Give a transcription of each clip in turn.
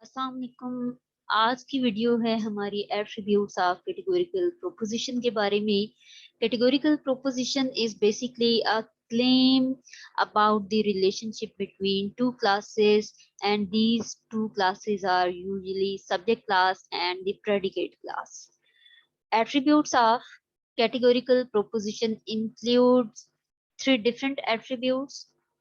अस्सलाम वालेकुम। आज की वीडियो है हमारी एट्रीब्यूट्स ऑफ कैटेगोरिकल प्रोपोजिशन के बारे में। Categorical proposition is basically a claim about the relationship between two classes, and these two classes are usually subject class and the predicate class. Attributes of categorical proposition includes three different attributes.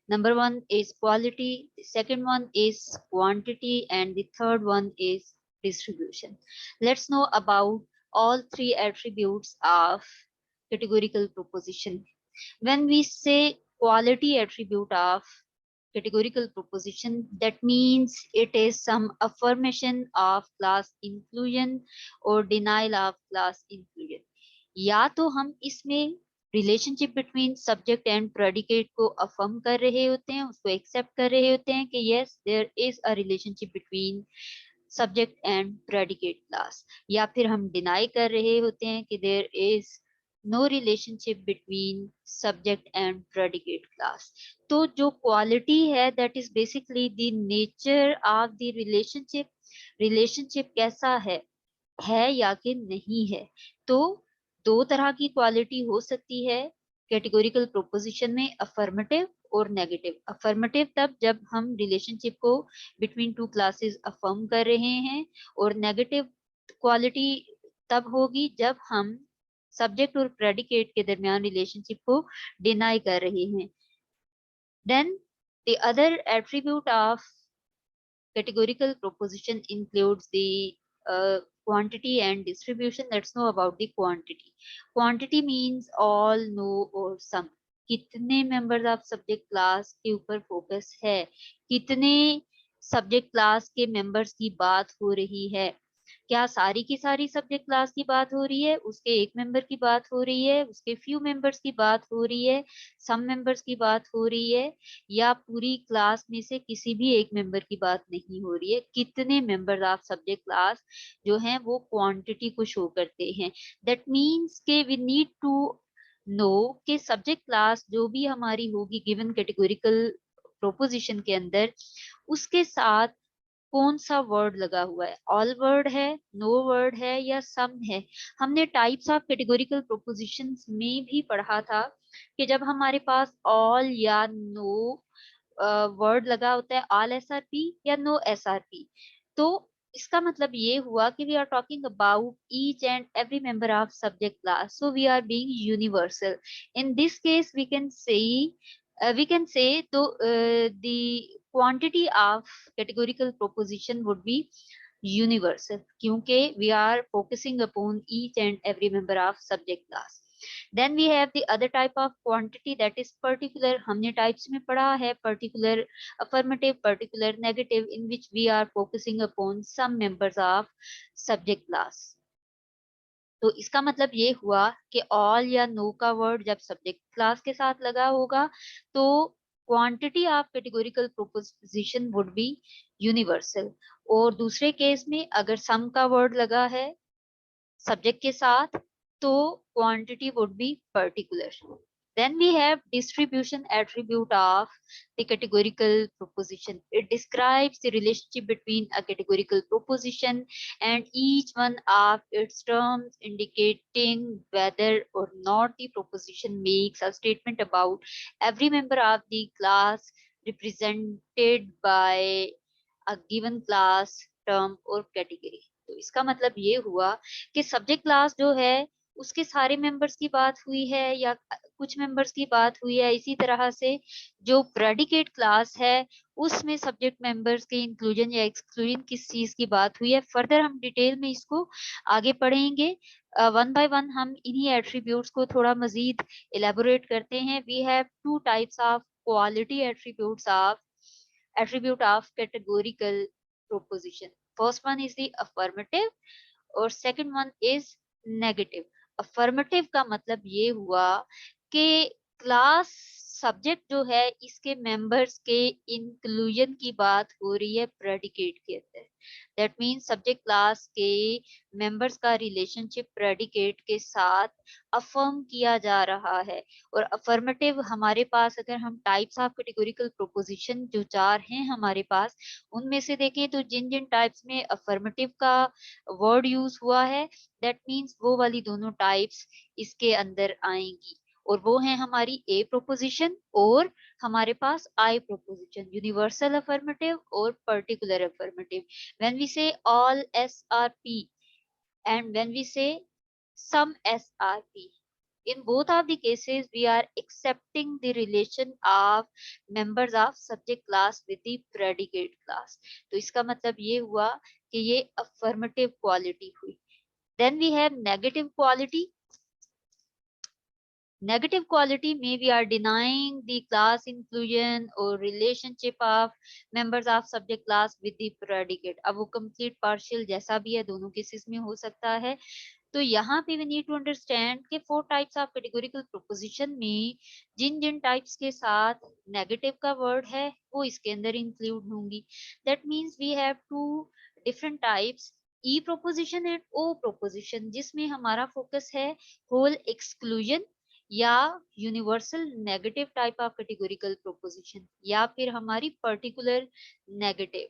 Number one is quality, the second one is quantity, and the third one is distribution. Let's know about all three attributes of categorical proposition. When we say quality attribute of categorical proposition, that means it is some affirmation of class inclusion or denial of class inclusion. या तो हम इसमें relationship between subject and predicate को affirm कर रहे होते हैं, उसको एक्सेप्ट कर रहे होते हैं कि yes there is a relationship between subject and predicate class, या फिर हम डिनाई कर रहे होते हैं कि there is no relationship between subject and predicate class. तो जो क्वालिटी है that is basically the nature of the relationship. Relationship कैसा है या कि नहीं है। तो दो तरह की क्वालिटी हो सकती है कैटेगोरिकल प्रोपोजिशन में, अफर्मेटिव और नेगेटिव। अफर्मेटिव तब जब हम रिलेशनशिप को बिटवीन टू क्लासेस अफर्म कर रहे हैं, और नेगेटिव क्वालिटी तब होगी जब हम सब्जेक्ट और प्रेडिकेट के दरमियान रिलेशनशिप को डिनाई कर रहे हैं। Then the other attribute of categorical proposition includes the quantity and distribution. Let's know about the quantity. Quantity means all, no or some. कितने मेंबर्स ऑफ सब्जेक्ट क्लास के ऊपर फोकस है, कितने सब्जेक्ट क्लास के members की बात हो रही है। क्या सारी की सारी सब्जेक्ट क्लास की बात हो रही है, उसके एक मेंबर की बात हो रही है, उसके फ्यू मेंबर्स की बात हो रही है, सम मेंबर्स की बात हो रही है, या पूरी क्लास में से किसी भी एक मेंबर की बात नहीं हो रही है। कितने मेंबर्स ऑफ सब्जेक्ट क्लास जो हैं वो क्वांटिटी को शो करते हैं। दैट मींस के वी नीड टू नो कि सब्जेक्ट क्लास जो भी हमारी होगी गिवन कैटेगोरिकल प्रोपोजिशन के अंदर, उसके साथ कौन सा वर्ड लगा हुआ है, ऑल वर्ड है, नो वर्ड है, या सम है। हमने टाइप्स ऑफ कैटेगोरिकल प्रोपोजिशंस में भी पढ़ा था कि जब हमारे पास ऑल या नो वर्ड लगा होता है, ऑल एसआरपी या नो एसआरपी, तो इसका मतलब ये हुआ कि we are talking about each and every member of subject class, so we are being universal. In this case we can say the quantity of categorical proposition would be universal, क्योंकि we are focusing upon each and every member of subject class. Then we have the other type of quantity, that is particular. हमने types में पढ़ा है particular, affirmative, particular, negative, in which we are focusing upon some members of subject class. तो इसका मतलब ये हुआ कि ऑल या नो का वर्ड जब सब्जेक्ट क्लास के साथ लगा होगा तो quantity of categorical proposition would be universal. और दूसरे केस में अगर सम का वर्ड लगा है सब्जेक्ट के साथ तो quantity would be particular. Then we have distribution attribute of the categorical proposition. It describes the relationship between a categorical proposition and each one of its terms, indicating whether or not the proposition makes a statement about every member of the class represented by a given class, term or category. तो इसका मतलब ये हुआ कि subject class जो है उसके सारे मेंबर्स की बात हुई है या कुछ मेंबर्स की बात हुई है। इसी तरह से जो प्रेडिकेट क्लास है उसमें सब्जेक्ट मेंबर्स के इंक्लूजन या एक्सक्लूजन किस चीज की बात हुई है। फर्दर हम डिटेल में इसको आगे पढ़ेंगे। वन बाय वन हम इन्हीं एट्रीब्यूट्स को थोड़ा मजीद इलेबोरेट करते हैं। We have two types of quality attributes of attribute of categorical proposition. First one is the affirmative और second one is negative. Affirmative का मतलब ये हुआ कि क्लास सब्जेक्ट जो है इसके मेंबर्स के इंक्लूजन की बात हो रही है प्रेडिकेट के अंदर। दैट मीन्स सब्जेक्ट क्लास के मेंबर्स का रिलेशनशिप प्रेडिकेट के साथ अफर्म किया जा रहा है। और अफर्मेटिव हमारे पास, अगर हम टाइप्स ऑफ कैटेगोरिकल प्रोपोजिशन जो 4 हैं हमारे पास, उनमें से देखें तो जिन जिन टाइप्स में अफर्मेटिव का वर्ड यूज हुआ है, दैट मीन्स वो वाली दोनों टाइप्स इसके अंदर आएंगी। और वो है हमारी ए प्रोपोजिशन और हमारे पास आई प्रोपोजिशन, यूनिवर्सल अफर्मेटिव और particular affirmative. When we say all SRP and when we say some SRP, in both of the cases we are accepting the relation of members of subject class with the predicate class। तो इसका मतलब ये हुआ कि ये affirmative quality हुई। Then we have negative quality। Negative quality may we are denying the class inclusion or relationship of members of subject class with the predicate। अब वो complete partial जैसा भी है, दोनों केसेस में हो सकता है। तो यहाँ पे we need to understand कि 4 types of categorical proposition में जिन जिन types के साथ negative का word है वो इसके अंदर include होंगी। That means we have two different types, E proposition and O proposition, जिसमें हमारा focus है whole exclusion या universal negative type of categorical proposition या फिर हमारी पर्टिकुलर नेगेटिव।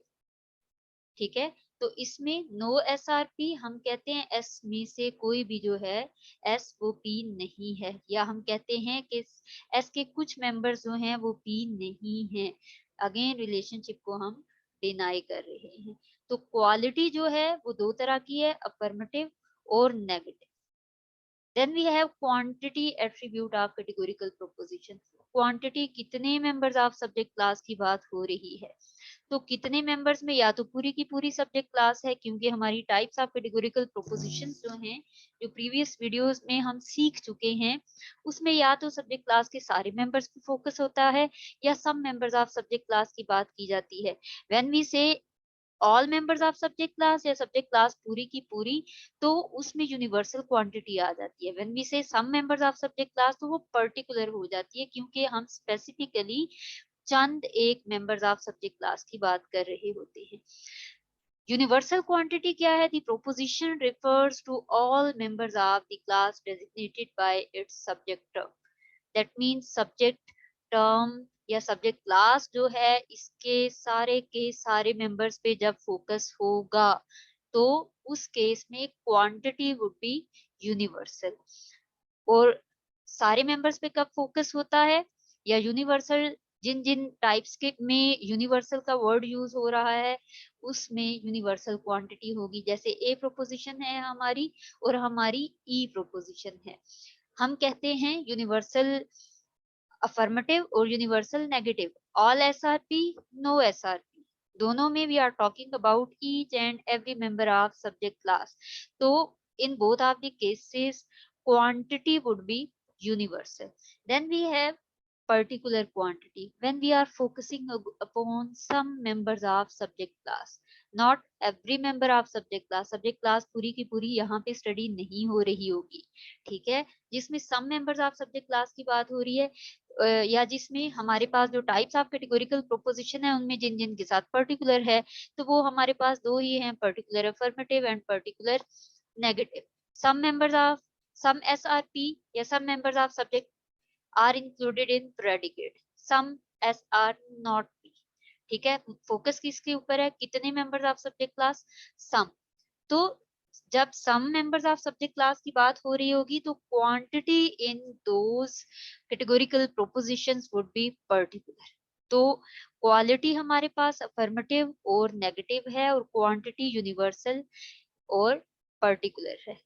ठीक है, तो इसमें नो SRP, हम कहते हैं एस में से कोई भी जो है एस वो पी नहीं है, या हम कहते हैं कि एस के कुछ मेंबर्स जो हैं वो पी नहीं है। अगेन रिलेशनशिप को हम डिनाई कर रहे हैं। तो क्वालिटी जो है वो दो तरह की है, अफर्मेटिव और negative. Then we have quantity attribute of categorical proposition। Quantity कितने मेंबर्स ऑफ सब्जेक्ट क्लास की बात हो रही है। तो कितने मेंबर्स में, या तो पूरी की पूरी सब्जेक्ट क्लास है, क्योंकि हमारी टाइप्स ऑफ कैटेगोरिकल प्रोपोजिशन जो हैं जो प्रीवियस वीडियोस में हम सीख चुके हैं, उसमें या तो सब्जेक्ट क्लास के सारे मेंबर्स पे फोकस होता है या some members of subject class की बात की जाती है। When we say all members of subject class या सब्जेक्ट क्लास पूरी की पूरी, तो उसमें यूनिवर्सल क्वांटिटी आ जाती है। When we say some members of subject class, तो वो पर्टिकुलर हो जाती है, क्योंकि हम स्पेसिफिकली चंद एक मेंबर्स ऑफ सब्जेक्ट क्लास की बात कर रहे होते हैं। यूनिवर्सल क्वांटिटी क्या है? The proposition refers to all members of the class designated by its subject term. That means subject term या सब्जेक्ट क्लास जो है इसके सारे के सारे मेंबर्स पे जब फोकस होगा तो उस केस में क्वांटिटी वुड बी यूनिवर्सल। और सारे मेंबर्स पे कब फोकस होता है, या यूनिवर्सल जिन जिन टाइप्स के में यूनिवर्सल का वर्ड यूज हो रहा है उसमें यूनिवर्सल क्वांटिटी होगी। जैसे ए प्रोपोजिशन है हमारी और हमारी ई प्रोपोजिशन है, हम कहते हैं यूनिवर्सल अफर्मेटिव और universal negative, all SRP, no SRP, दोनों में we are talking about each and every member of subject class. तो in both of the cases quantity would be universal। Then we have particular quantity when we are focusing upon some members of subject class, not every member of subject class। subject class पूरी की पूरी यहाँ पे study नहीं हो रही होगी, ठीक है, जिसमें some members of subject class की बात हो रही है, या जिसमें हमारे पास जो टाइप्स ऑफ कैटेगोरिकल प्रोपोजिशन है उनमें जिन जिन के साथ पर्टिकुलर है, तो वो हमारे पास दो ही हैं, particular affirmative and particular negative. Some members of some SRP या some members of subject are included in predicate, some SR not P. ठीक है, फोकस किसके ऊपर है, कितने members of subject class, some. तो जब some members of subject class की बात हो रही होगी तो quantity in those categorical propositions would be particular. तो क्वालिटी हमारे पास अफर्मेटिव और नेगेटिव है और क्वांटिटी यूनिवर्सल और पर्टिकुलर है।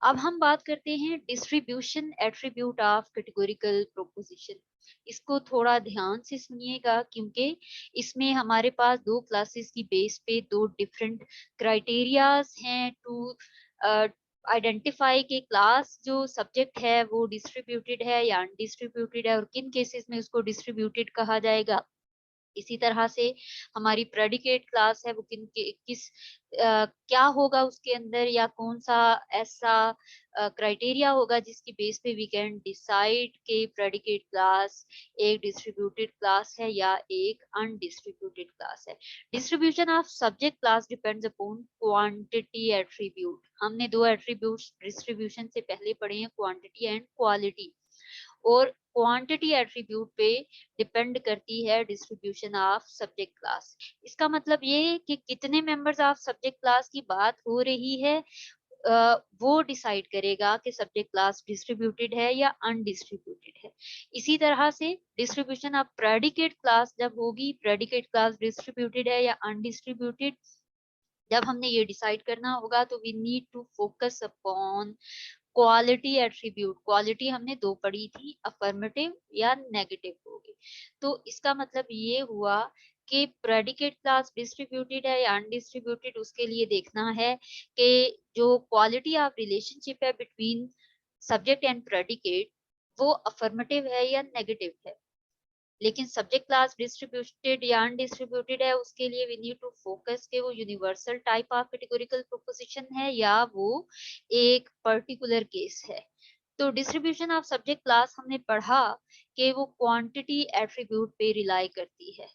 अब हम बात करते हैं distribution attribute of categorical proposition. इसको थोड़ा ध्यान से सुनिएगा, क्योंकि इसमें हमारे पास दो क्लासेस की बेस पे दो डिफरेंट क्राइटेरियाज हैं टू आइडेंटिफाई के क्लास जो सब्जेक्ट है वो डिस्ट्रीब्यूटेड है या अनडिस्ट्रीब्यूटेड है, और किन केसेस में उसको डिस्ट्रीब्यूटेड कहा जाएगा। इसी तरह से हमारी प्रेडिकेट क्लास है वो क्या होगा उसके अंदर, या कौन सा ऐसा क्राइटेरिया होगा जिसकी बेस पे वी कैन डिसाइड के प्रेडिकेट क्लास एक डिस्ट्रीब्यूटेड क्लास है या एक अनडिस्ट्रीब्यूटेड क्लास है। Distribution of subject class depends upon quantity attribute. हमने दो एट्रीब्यूट्स डिस्ट्रीब्यूशन से पहले पढ़े हैं, क्वांटिटी एंड क्वालिटी, और क्वांटिटी एट्रीब्यूट पे डिपेंड करती है डिस्ट्रीब्यूशन ऑफ सब्जेक्ट क्लास। इसका मतलब ये है कि कितने मेंबर्स ऑफ सब्जेक्ट क्लास की बात हो रही है, वो डिसाइड करेगा कि सब्जेक्ट क्लास डिस्ट्रीब्यूटेड है या अनडिस्ट्रीब्यूटेड है। इसी तरह से डिस्ट्रीब्यूशन ऑफ प्रेडिकेट क्लास जब होगी, प्रेडिकेट क्लास डिस्ट्रीब्यूटेड है या अनडिस्ट्रीब्यूटेड, जब हमने ये डिसाइड करना होगा तो we need to focus upon quality attribute. Quality हमने दो पढ़ी थी, अफर्मेटिव या नेगेटिव होगी। तो इसका मतलब ये हुआ कि प्रेडिकेट क्लास डिस्ट्रीब्यूटेड है या अनडिस्ट्रीब्यूटेड, उसके लिए देखना है कि जो क्वालिटी ऑफ रिलेशनशिप है बिटवीन सब्जेक्ट एंड प्रेडिकेट वो अफर्मेटिव है या नेगेटिव है। लेकिन सब्जेक्ट क्लास डिस्ट्रीब्यूटेड या अनडिस्ट्रीब्यूटेड है, उसके लिए वी नीड टू फोकस के वो universal type of categorical proposition है या वो एक पर्टिकुलर केस है। तो डिस्ट्रीब्यूशन ऑफ सब्जेक्ट क्लास हमने पढ़ा कि वो क्वांटिटी एट्रीब्यूट पे रिलाई करती है।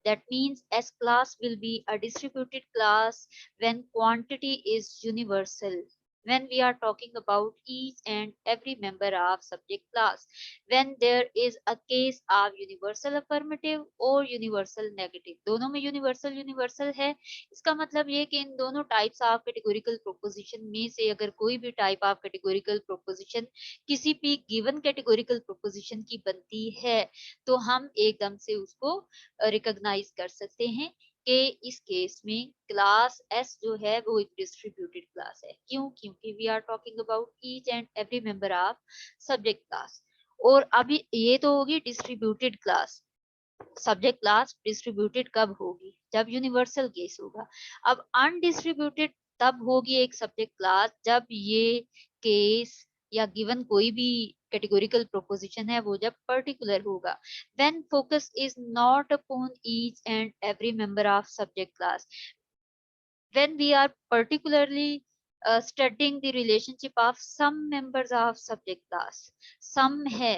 That means S class will be a distributed class when quantity is universal. When we are talking about each and every member of subject class, when there is a case of universal affirmative और universal negative, दोनों में universal है। इसका मतलब ये कि इन दोनों types of categorical proposition में से अगर कोई भी टाइप ऑफ कैटेगोरिकल प्रोपोजिशन किसी भी गिवन कैटेगोरिकल प्रोपोजिशन की बनती है तो हम एकदम से उसको रिकॉग्नाइज कर सकते हैं कि इस केस में क्लास एस जो है वो एक डिस्ट्रीब्यूटेड क्लास है। क्यों? क्योंकि we are talking about each and every member of subject class. और अभी ये तो होगी distributed class. Subject class distributed कब होगी? जब यूनिवर्सल केस होगा। अब अनडिस्ट्रीब्यूटेड तब होगी एक सब्जेक्ट क्लास जब ये केस या गिवन कोई भी कैटेगोरिकल प्रोपोजिशन है वो जब पर्टिकुलर होगा। When focus is not upon each and every member of subject class, when we are particularly studying the relationship of some members of subject class, some है,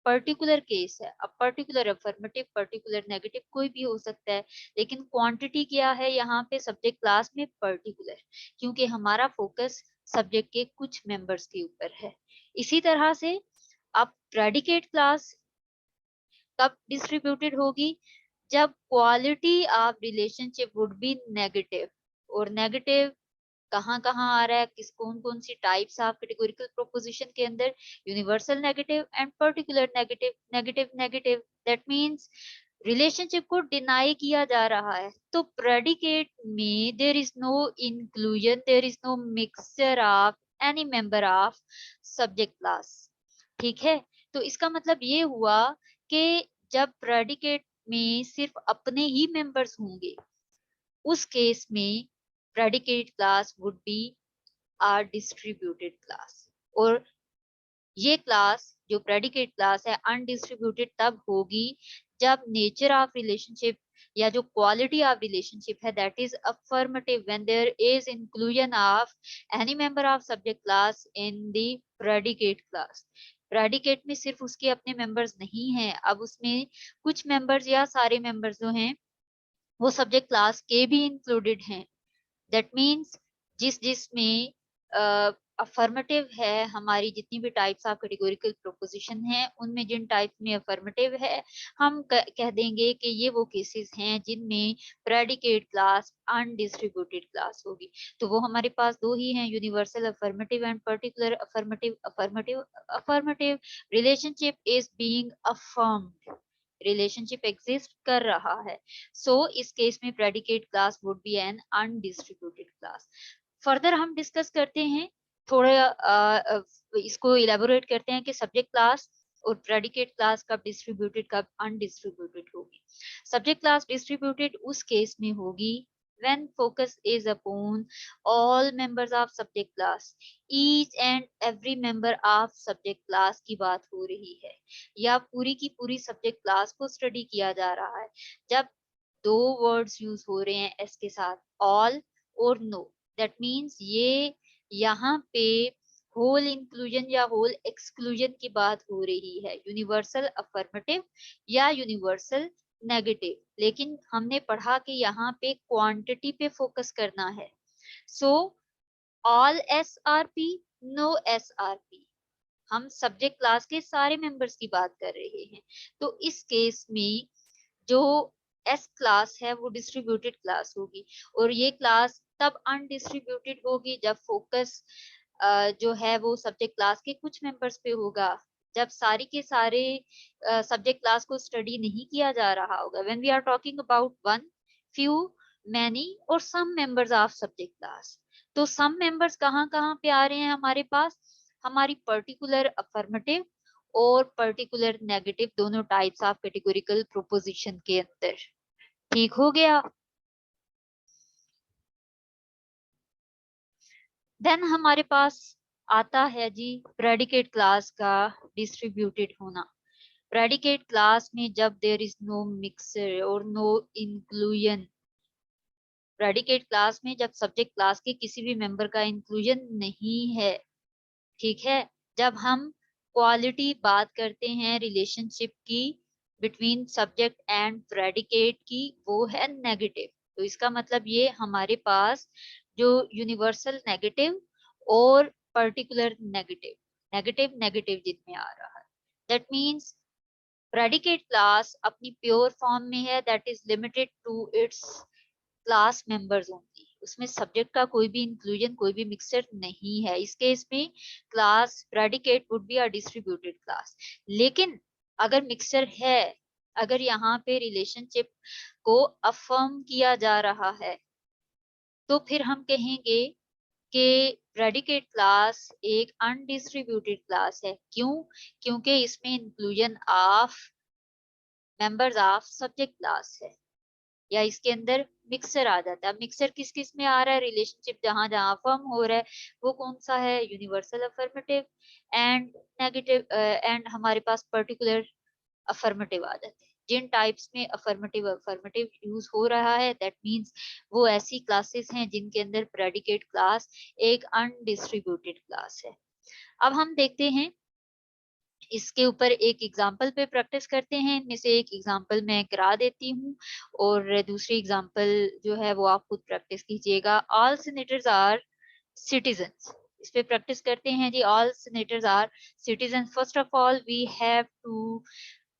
particular case है। अब particular affirmative particular negative कोई भी हो सकता है, लेकिन quantity क्या है यहाँ पे सब्जेक्ट क्लास में? पर्टिकुलर, क्योंकि हमारा फोकस सब्जेक्ट के कुछ मेंबर्स के ऊपर है। इसी तरह से अब प्रेडिकेट क्लास कब डिस्ट्रीब्यूटेड होगी? जब quality of relationship would be negative. और नेगेटिव कहाँ कहाँ आ रहा है, किस कौन कौन सी टाइप्स ऑफ कैटेगोरिकल प्रोपोजिशन के अंदर? Universal negative and particular negative. Negative negative that means relationship को डिनाई किया जा रहा है। तो प्रेडिकेट में there is no inclusion, there is no mixture of any member of subject class. ठीक है, तो इसका मतलब ये हुआ कि जब प्रेडिकेट में सिर्फ अपने ही मेंबर्स होंगे उस केस में predicate class would be a distributed class. और ये क्लास जो प्रेडिकेट क्लास है अनडिस्ट्रीब्यूटेड तब होगी जब नेचर ऑफ रिलेशनशिप या जो क्वालिटी ऑफ रिलेशनशिप है that is affirmative, when there is inclusion of any member of subject class in the predicate class. Predicate में सिर्फ उसके अपने मेंबर्स नहीं हैं, अब उसमें कुछ मेंबर्स या सारे मेंबर्स जो हैं वो सब्जेक्ट क्लास के भी इंक्लूडेड हैं। दैट मीन्स जिसमें अफर्मेटिव है, हमारी जितनी भी टाइप्स ऑफ कैटेगोरिकल प्रोपोजिशन है उनमें जिन टाइप में अफर्मेटिव है हम कह देंगे कि ये वो केसेस हैं जिनमें प्रेडिकेट क्लास अनडिस्ट्रीब्यूटेड क्लास होगी। तो वो हमारे पास दो ही हैं, universal affirmative and particular affirmative. Affirmative affirmative relationship is being affirmed, relationship exist कर रहा है। सो इस केस में predicate class would be an undistributed class. Further हम डिस्कस करते हैं, थोड़ा इसको इलेबोरेट करते हैं कि सब्जेक्ट क्लास और प्रेडिकेट क्लास कब डिस्ट्रीब्यूटेड कब अनडिस्ट्रीब्यूटेड होगी। सब्जेक्ट क्लास डिस्ट्रीब्यूटेड उस केस में होगी when focus is upon all members of subject class, each and every member of subject class की बात हो रही है या पूरी की पूरी subject class को study किया जा रहा है। जब दो वर्ड्स यूज हो रहे हैं एस के साथ, ऑल और नो, दैट मीन्स ये यहाँ पे होल इंक्लूजन या होल एक्सक्लूजन की बात हो रही है, यूनिवर्सल अफर्मेटिव या यूनिवर्सल नेगेटिव। लेकिन हमने पढ़ा कि यहाँ पे क्वांटिटी पे फोकस करना है। So all S are P, no S are P, हम सब्जेक्ट क्लास के सारे मेंबर्स की बात कर रहे हैं। तो इस केस में जो एस क्लास है वो डिस्ट्रीब्यूटेड क्लास होगी, और ये क्लास तब अनडिस्ट्रीब्यूटेड होगी जब फोकस जो है वो सब्जेक्ट क्लास के कुछ मेंबर्स पे होगा, जब सारी के सारे सब्जेक्ट क्लास को स्टडी नहीं किया जा रहा होगा। When we are talking about one, few, many और some members of subject class, तो सम मेंबर्स कहाँ कहाँ पे आ रहे हैं हमारे पास, हमारी पर्टिकुलर अफर्मेटिव और पर्टिकुलर नेगेटिव दोनों टाइप्स ऑफ कैटेगोरिकल प्रोपोजिशन के अंदर। ठीक हो गया। देन हमारे पास आता है जी प्रेडिकेट क्लास का डिस्ट्रीब्यूटेड होना। प्रेडिकेट क्लास में जब देयर इज नो मिक्सर और नो इंक्लूजन, प्रेडिकेट क्लास में जब सब्जेक्ट क्लास के किसी भी मेंबर का इंक्लूजन नहीं है, ठीक है, जब हम क्वालिटी बात करते हैं रिलेशनशिप की बिटवीन सब्जेक्ट एंड प्रेडिकेट की, वो है नेगेटिव। तो इसका मतलब ये हमारे पास जो यूनिवर्सल नेगेटिव और पर्टिकुलर नेगेटिव, नेगेटिव नेगेटिव जिनमें आ रहा है, दैट मीन्स प्रेडिकेट क्लास अपनी प्योर फॉर्म में है, that is limited to its class members only, उसमें सब्जेक्ट का कोई भी इंक्लूजन, कोई भी मिक्सर नहीं है। इस केस में class predicate would be a distributed class. लेकिन अगर मिक्सर है, अगर यहाँ पे रिलेशनशिप को अफर्म किया जा रहा है, तो फिर हम कहेंगे कि प्रेडिकेट क्लास एक अनडिस्ट्रीब्यूटेड क्लास है। क्यों? क्योंकि इसमें inclusion of members of subject class है, या इसके अंदर मिक्सर आ जाता है। मिक्सर किस किस में आ रहा है, रिलेशनशिप जहां जहां फॉर्म हो रहा है वो कौन सा है, universal affirmative and negative, and हमारे पास पर्टिकुलर अफर्मेटिव आ जाते हैं। जिन टाइप्स में अफर्मेटिव अफर्मेटिव यूज हो रहा है, दैट मींस वो ऐसी क्लासेस हैं जिनके अंदर प्रेडिकेट क्लास एक अनडिस्ट्रीब्यूटेड क्लास है। अब हम देखते हैं इसके ऊपर एक एग्जाम्पल पे प्रैक्टिस करते हैं। इनमें से एक एग्जाम्पल मैं करा देती हूँ और दूसरी एग्जाम्पल जो है वो आप खुद प्रैक्टिस कीजिएगा। ऑल सेनेटर्स आर सिटीजन्स, इस पे प्रैक्टिस करते हैं जी। All senators are citizens, first of all we have to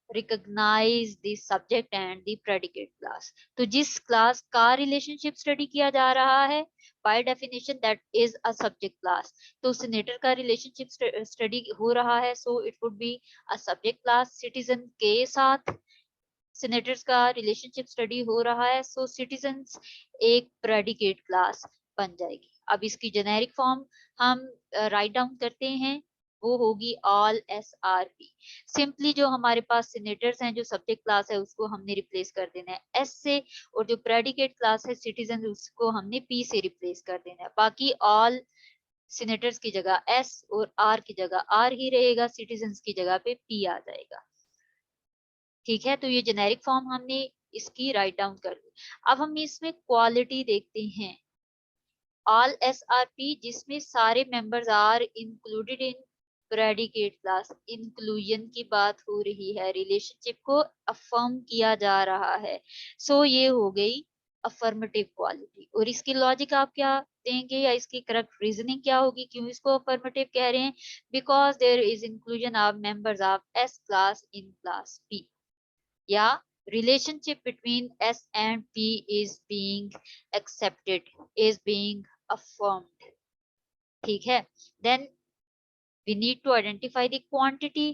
recognise the subject and the predicate class. तो जिस क्लास का रिलेशनशिप स्टडी किया जा रहा है, by definition that is a subject class. तो सेनेटर का रिलेशनशिप स्टडी हो रहा है, so it would be a subject class. Citizen के साथ सेनेटर्स का रिलेशनशिप स्टडी हो रहा है, सो सिटीजन्स एक प्रेडिकेट क्लास बन जाएगी। अब इसकी जेनेरिक फॉर्म हम राइट डाउन करते हैं, वो होगी all S are P. Simply जो हमारे पास सेनेटर्स हैं, जो सब्जेक्ट क्लास है, उसको हमने रिप्लेस कर देना है एस से, और जो प्रेडिकेट क्लास है सिटीजन, उसको हमने पी से रिप्लेस कर देना है। बाकी ऑल सेनेटर्स की जगह एस और आर की जगह आर ही रहेगा, सिटीजन्स की जगह पे पी आ जाएगा। ठीक है, तो ये जेनेरिक फॉर्म हमने इसकी राइट डाउन कर दी। अब हम इसमें क्वालिटी देखते हैं। ऑल एस आर पी, जिसमें सारे members are included in predicate class, inclusion की बात हो रही है, रिलेशनशिप को अफर्म किया जा रहा है। सो ये हो गई अफर्मेटिव क्वालिटी। और इसकी लॉजिक आप क्या देंगे, या इसकी करेक्ट रीजनिंग क्या होगी, क्यों इसको अफर्मेटिव कह रहे हैं? Because there is inclusion of members of S class in class P, या relationship between S and P is being accepted, is being affirmed। ठीक है, then we need to identify the quantity।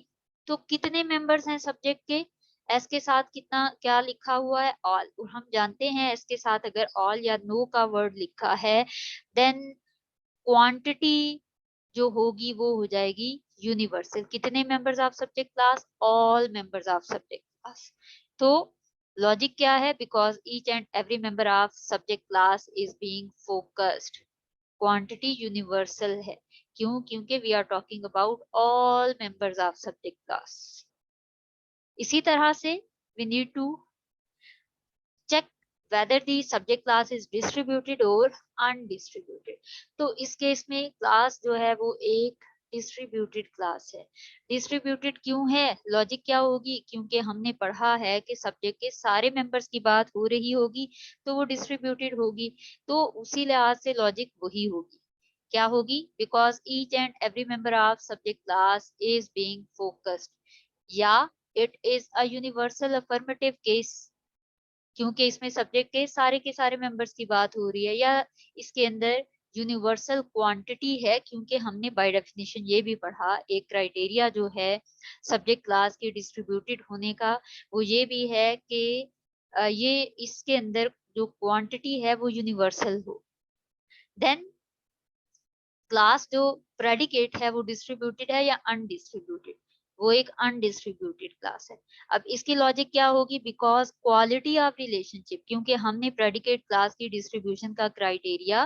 तो कितने members हैं subject के? S के साथ कितना क्या लिखा हुआ है, ऑल। और हम जानते हैं एस के साथ अगर ऑल या नो का वर्ड लिखा है, देन क्वांटिटी जो होगी वो हो जाएगी यूनिवर्सल। कितने members of subject class? All members of subject class. तो लॉजिक क्या है? Because each and every member of subject class is being focused. Quantity universal है। क्यों? क्योंकि we are talking about all members of subject class. इसी तरह से we need to check whether the subject class is distributed or undistributed। तो इस case में class जो है वो एक डिस्ट्रीब्यूटेड क्लास है। डिस्ट्रीब्यूटेड क्यों है? लॉजिक क्या होगी? क्योंकि हमने पढ़ा है कि सब्जेक्ट के सारे मेंबर्स की बात हो रही होगी तो वो डिस्ट्रीब्यूटेड होगी, तो उसी लिहाज से लॉजिक वही होगी। क्या होगी? Because each and every member of subject class is being focused, या it is a universal affirmative case, क्योंकि इसमें सब्जेक्ट के सारे मेंबर्स की बात हो रही है, या इसके अंदर यूनिवर्सल क्वांटिटी है, क्योंकि हमने बाय डेफिनेशन ये भी पढ़ा, एक क्राइटेरिया जो है सब्जेक्ट क्लास के डिस्ट्रीब्यूटेड होने का वो ये भी है कि ये इसके अंदर जो क्वांटिटी है वो यूनिवर्सल हो। देन क्लास जो प्रेडिकेट है वो डिस्ट्रीब्यूटेड है या अनडिस्ट्रीब्यूटेड? वो एक अनडिस्ट्रीब्यूटेड क्लास है। अब इसकी लॉजिक क्या होगी? बिकॉज क्वालिटी ऑफ रिलेशनशिप, क्योंकि हमने प्रेडिकेट क्लास की डिस्ट्रीब्यूशन का क्राइटेरिया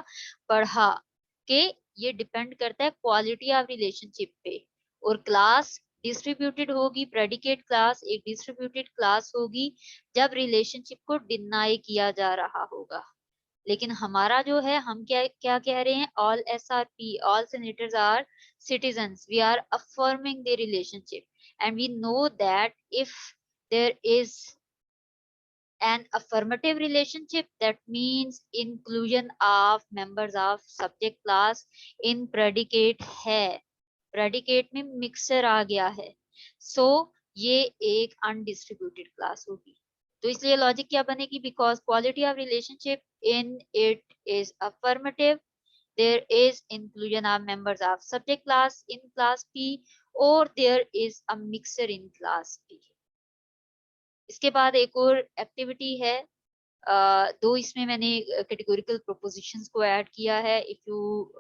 पढ़ा कि ये डिपेंड करता है क्वालिटी ऑफ रिलेशनशिप पे, और क्लास डिस्ट्रीब्यूटेड होगी, प्रेडिकेट क्लास एक डिस्ट्रीब्यूटेड क्लास होगी जब रिलेशनशिप को डिनाई किया जा रहा होगा। लेकिन हमारा जो है, हम क्या क्या कह रहे हैं? All SRP, all senators are citizens, we are affirming the relationship, and we know that if there is an affirmative relationship, that means inclusion of members of subject class in predicate है, predicate में mixer आ गया है, so ये एक undistributed class होगी। तो इसलिए logic क्या बनेगी? Because quality of relationship in it is affirmative, there is inclusion of members of subject class in class P, or there is a mixer in class P। इसके बाद एक और एक्टिविटी है, दो इसमें मैंने कैटेगोरिकल प्रोपोजिशंस को ऐड किया है। If you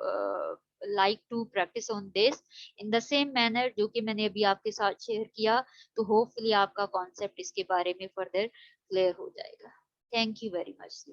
like to practice on this in the same manner जो कि मैंने अभी आपके साथ शेयर किया, तो होपफुली आपका कॉन्सेप्ट इसके बारे में फर्दर क्लियर हो जाएगा। Thank you very much.